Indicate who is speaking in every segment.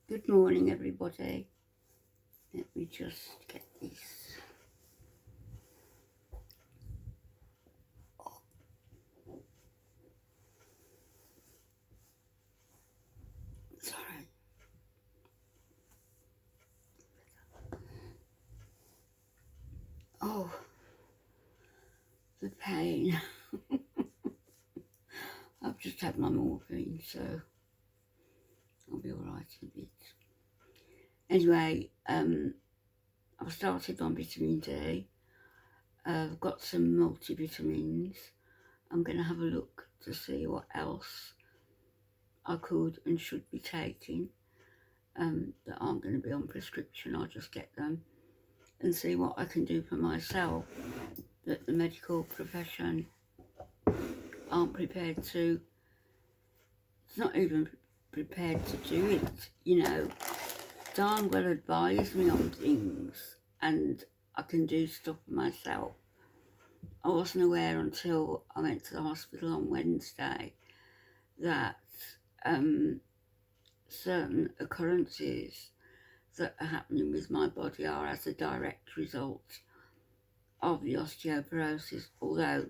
Speaker 1: Good morning, everybody. Let me just get this. Sorry. Oh, the pain. I've just had my morphine, so I'll be alright in a bit. Anyway, I've started on vitamin D. I've got some multivitamins. I'm going to have a look to see what else I could and should be taking that aren't going to be on prescription. I'll just get them and see what I can do for myself that the medical profession aren't prepared to. It's not even prepared to do it, you know. Darn well advise me on things and I can do stuff for myself. I wasn't aware until I went to the hospital on Wednesday that certain occurrences that are happening with my body are as a direct result of the osteoporosis, although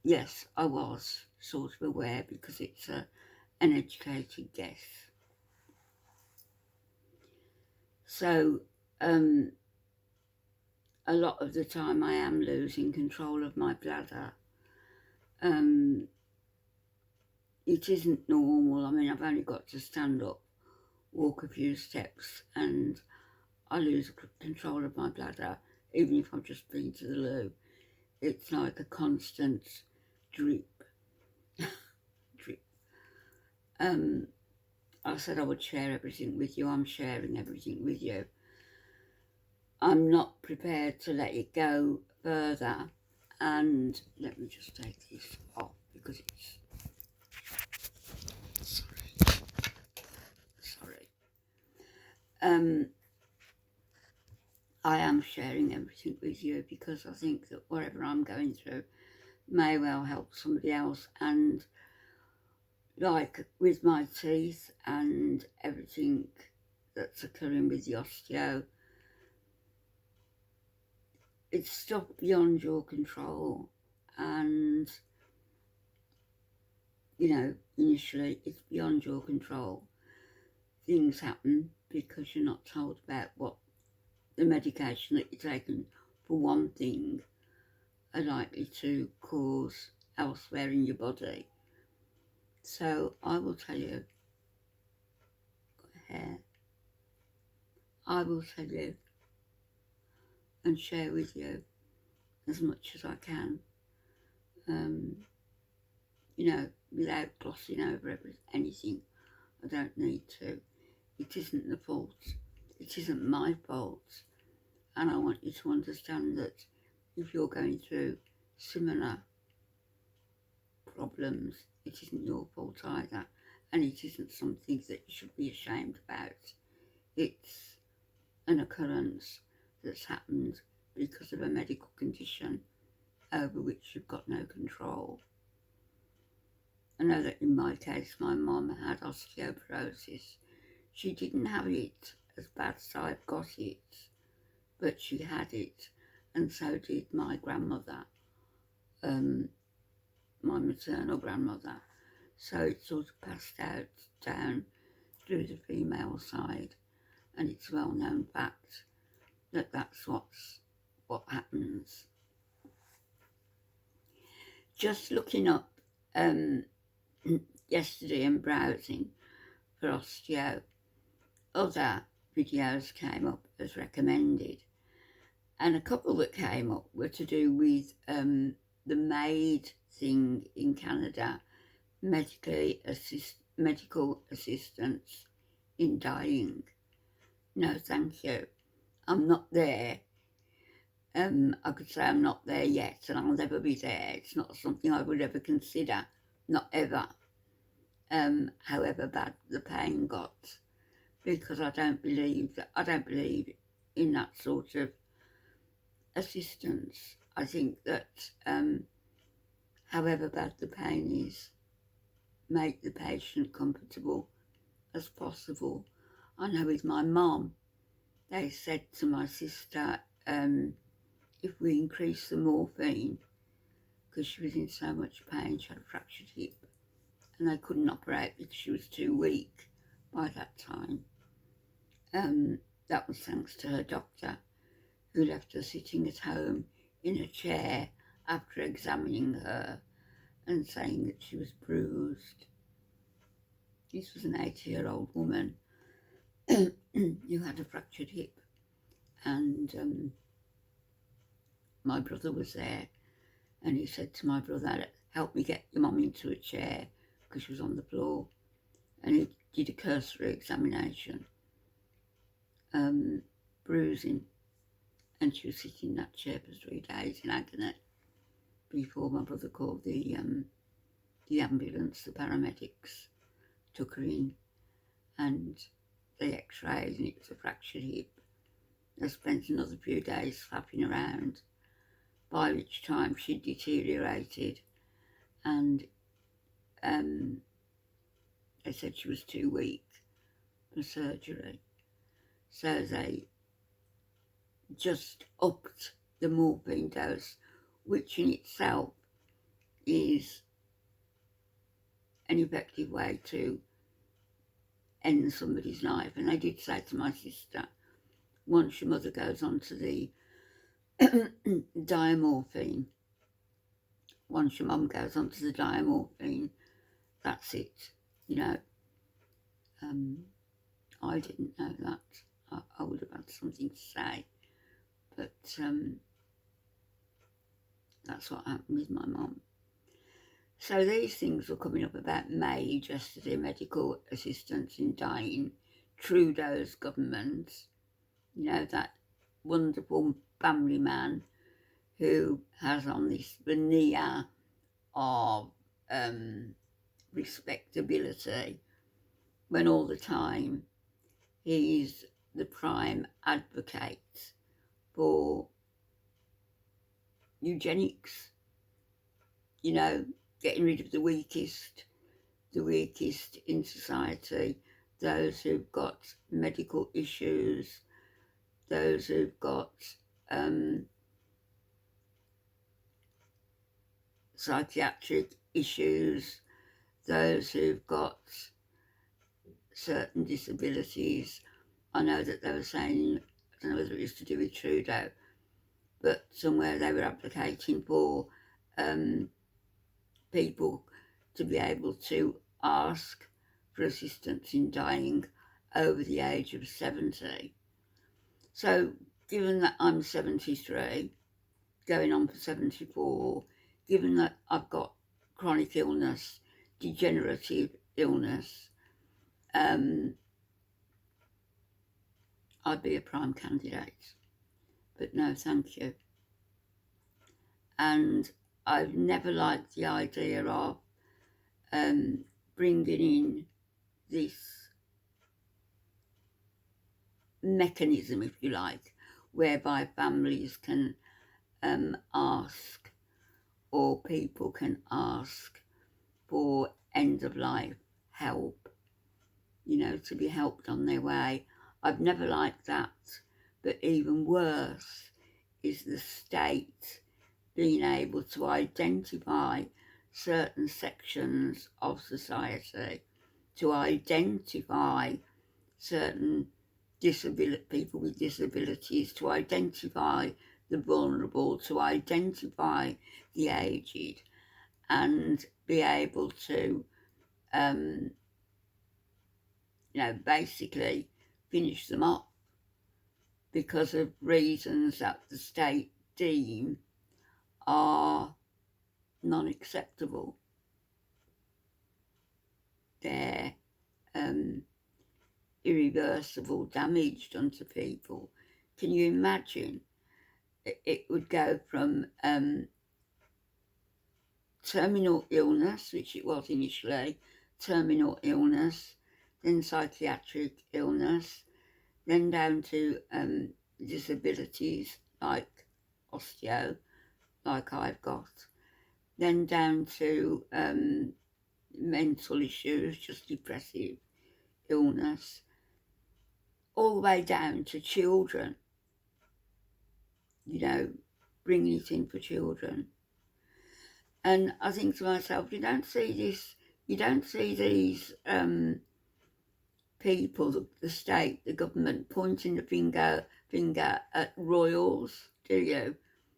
Speaker 1: yes, I was sort of aware because it's an educated guess. So a lot of the time I am losing control of my bladder. It isn't normal. I mean, I've only got to stand up, walk a few steps, and I lose control of my bladder, even if I've just been to the loo. It's like a constant drip. drip. I said I would share everything with you. I'm sharing everything with you. I'm not prepared to let it go further. And let me just take this off because it's... Sorry. I am sharing everything with you because I think that whatever I'm going through may well help somebody else. And like with my teeth and everything that's occurring with the osteo, it's stuff beyond your control. And, you know, initially it's beyond your control. Things happen because you're not told about what the medication that you're taking for one thing are likely to cause elsewhere in your body. So I will tell you, hair, I will tell you and share with you as much as I can, you know, without glossing over anything. I don't need to. It isn't the fault. It isn't my fault. And I want you to understand that if you're going through similar problems, it isn't your fault either. And it isn't something that you should be ashamed about. It's an occurrence that's happened because of a medical condition over which you've got no control. I know that in my case, my mum had osteoporosis. She didn't have it as bad as I've got it, but she had it, and so did my grandmother, my maternal grandmother. So it sort of passed out down through the female side, and it's a well-known fact that that's what happens. Just looking up yesterday and browsing for osteo, other videos came up as recommended, and a couple that came up were to do with the MAID thing in Canada, medical assistance in dying. No, thank you. I'm not there. I could say I'm not there yet, and I'll never be there. It's not something I would ever consider, not ever. However bad the pain got, because I don't believe in that sort of assistance. I think that however bad the pain is, make the patient comfortable as possible. I know with my mum, they said to my sister, if we increase the morphine, because she was in so much pain, she had a fractured hip, and they couldn't operate because she was too weak by that time. That was thanks to her doctor, who left her sitting at home in a chair after examining her and saying that she was bruised. This was an 80-year-old woman who had a fractured hip, and my brother was there, and he said to my brother, help me get your mum into a chair, because she was on the floor, and he did a cursory examination, bruising, and she was sitting in that chair for 3 days in agony before my brother called the ambulance. The paramedics took her in, and they x-rayed, and it was a fractured hip. They spent another few days flapping around, by which time she deteriorated, and they said she was too weak for surgery. So they just upped the morphine dose, which in itself is an effective way to end somebody's life. And I did say to my sister, once your mother goes on to the diamorphine, once your mum goes on to the diamorphine, that's it, you know. I didn't know that. I would have had something to say, but that's what happened with my mum. So these things were coming up about May yesterday, medical assistance in dying, Trudeau's government, you know, that wonderful family man who has on this veneer of respectability, when all the time he's the prime advocate for eugenics, you know, getting rid of the weakest in society, those who've got medical issues, those who've got psychiatric issues, those who've got certain disabilities. I know that they were saying, I don't know whether it was to do with Trudeau, but somewhere they were advocating for people to be able to ask for assistance in dying over the age of 70. So given that I'm 73, going on for 74, given that I've got chronic illness, degenerative illness, I'd be a prime candidate. But no, thank you. And I've never liked the idea of bringing in this mechanism, if you like, whereby families can ask, or people can ask for end-of-life help, you know, to be helped on their way. I've never liked that, but even worse is the state being able to identify certain sections of society, to identify certain people with disabilities, to identify the vulnerable, to identify the aged, and be able to, you know, basically finish them off because of reasons that the state deem are non-acceptable. They're irreversible damage done to people. Can you imagine? It would go from terminal illness, which it was initially, terminal illness, then psychiatric illness, then down to disabilities like osteo, like I've got, then down to mental issues, just depressive illness, all the way down to children, you know, bringing it in for children. And I think to myself, you don't see these people, the state, the government, pointing the finger at royals, do you?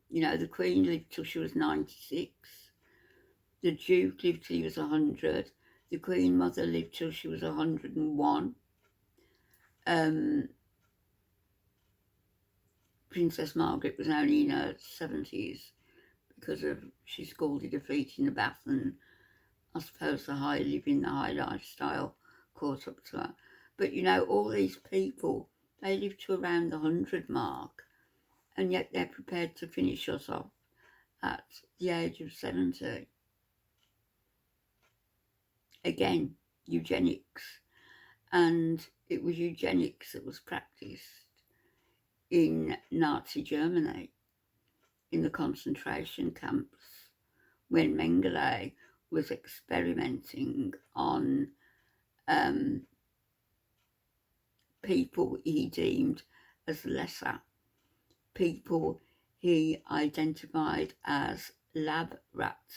Speaker 1: You know, the Queen lived till she was 96. The Duke lived till he was 100. The Queen Mother lived till she was 101. Princess Margaret was only in her 70s because she scalded her feet in the bath, and I suppose the high living, the high lifestyle caught up to her. But you know, all these people, they live to around the 100 mark, and yet they're prepared to finish us off at the age of 70. Again, eugenics. And it was eugenics that was practiced in Nazi Germany, in the concentration camps, when Mengele was experimenting on people he deemed as lesser, people he identified as lab rats.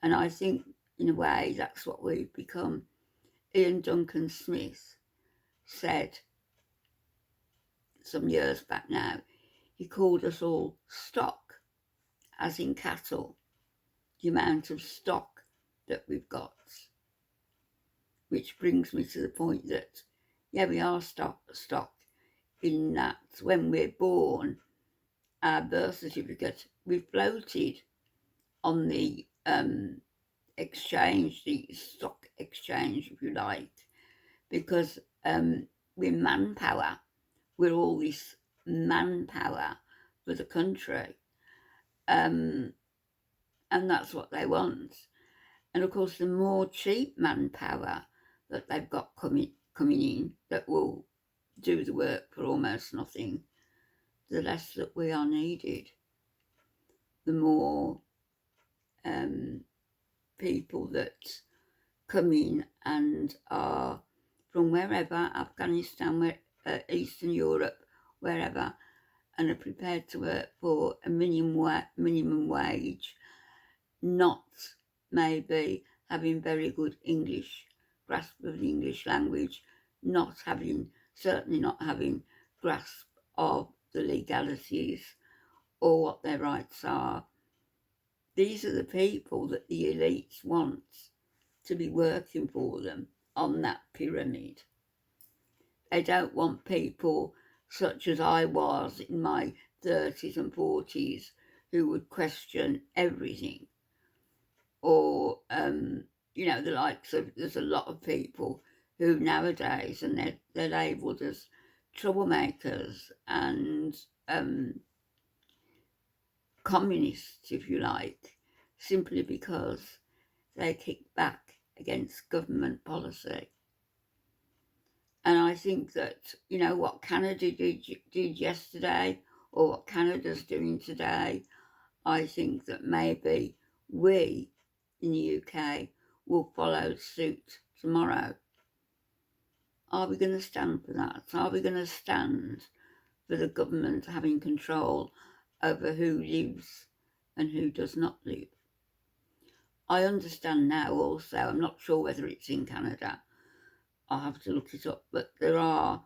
Speaker 1: And I think, in a way, that's what we've become. Ian Duncan Smith said some years back now, he called us all stock, as in cattle, the amount of stock that we've got. Which brings me to the point that, yeah, we are stock in that when we're born, our birth certificate, we've floated on the exchange, the stock exchange, if you like, because we're manpower. We're all this manpower for the country. And that's what they want. And of course, the more cheap manpower that they've got coming in that will do the work for almost nothing, the less that we are needed. The more people that come in and are from wherever, Afghanistan, Eastern Europe, wherever, and are prepared to work for a minimum wage, not maybe having very good English, grasp of the English language, certainly not having grasp of the legalities or what their rights are. These are the people that the elites want to be working for them on that pyramid. They don't want people such as I was in my 30s and 40s who would question everything. Or, you know, the likes of, there's a lot of people who nowadays, and they're labelled as troublemakers and communists, if you like, simply because they kick back against government policy. And I think that, you know, what Canada did yesterday, or what Canada's doing today, I think that maybe we in the UK will follow suit tomorrow. Are we going to stand for that? Are we going to stand for the government having control over who lives and who does not live? I understand now also, I'm not sure whether it's in Canada, I'll have to look it up, but there are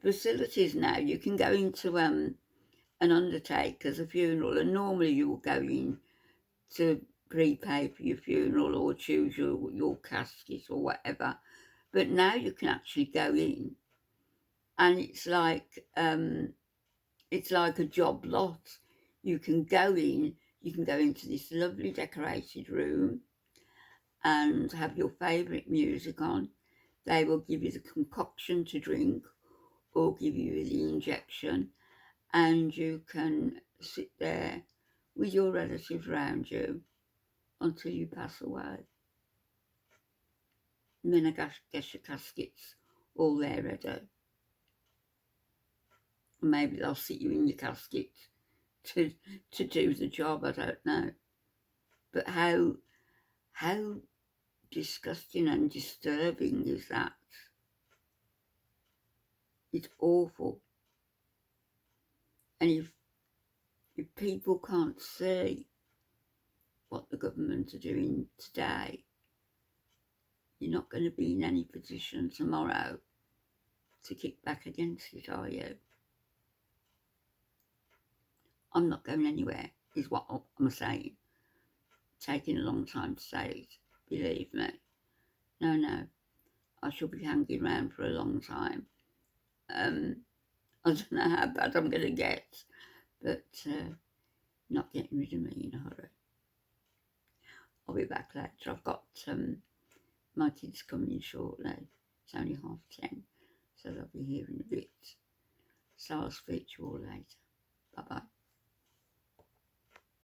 Speaker 1: facilities now. You can go into an undertaker's, a funeral, and normally you will go in to prepay for your funeral or choose your casket or whatever. But now you can actually go in, and it's like a job lot. You can go into this lovely decorated room and have your favourite music on. They will give you the concoction to drink or give you the injection, and you can sit there with your relatives around you until you pass away. And then I guess your casket's all there ready. Maybe they'll sit you in your casket to do the job, I don't know. But how disgusting and disturbing is that? It's awful. And if people can't see what the government are doing today, you're not going to be in any position tomorrow to kick back against it, are you? I'm not going anywhere, is what I'm saying. Taking a long time to say it, believe me. No, I shall be hanging around for a long time. I don't know how bad I'm going to get, but not getting rid of me in a hurry. I'll be back later. I've got my kids coming shortly. It's only 10:30, so they'll be here in a bit. So I'll speak to you all later. Bye-bye.